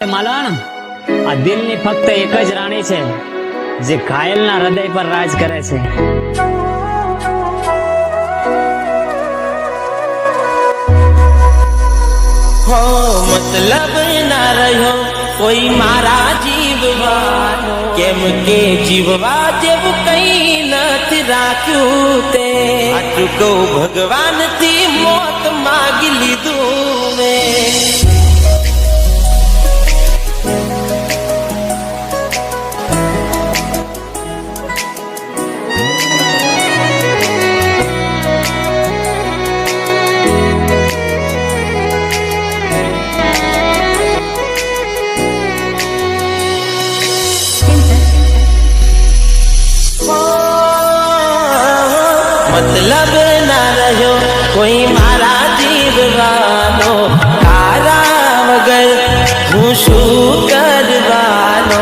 માલણ, આ દિલની ફક્ત એક જ રાણી છે જે ઘાયલના હૃદય પર રાજ કરે છે. હો મતલબ ના રહ્યો કોઈ મારા જીવવાનો, કેમ કે જીવવા જેવું કઈ નથી રાખ્યું તે. આટલું કહું ભગવાનથી મોત માગી લીધું મેં. મતલબ ના રહ્યો કોઈ મારા જીવવાનો, તારા વગર હું શું કરવાનો.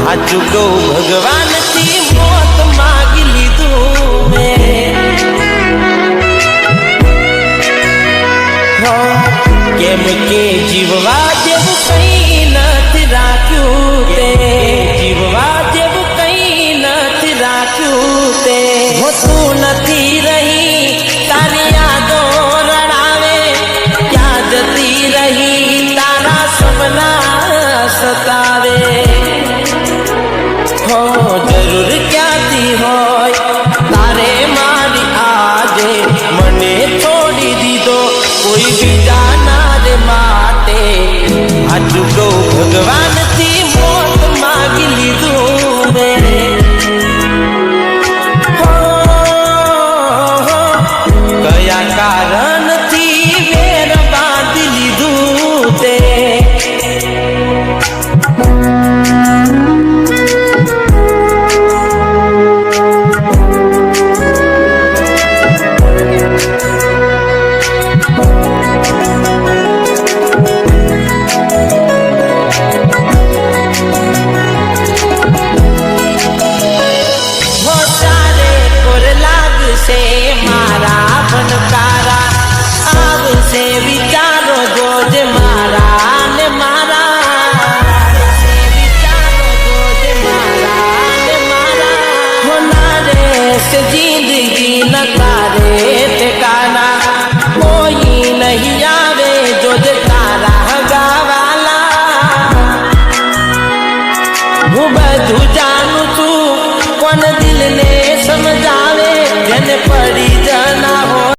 સાચું કહું ભગવાનથી મોત માગી લીધું મેં. કેમ કે જીવવા જેવું કઈ નથી રાખ્યું તે. જીવવા જેવું કઈ નથી રાખ્યું તે. તું નથી રહી તારી યાદો રડાવે, ક્યાં જતી રહી તારા સપના સતાવે. હો જરૂર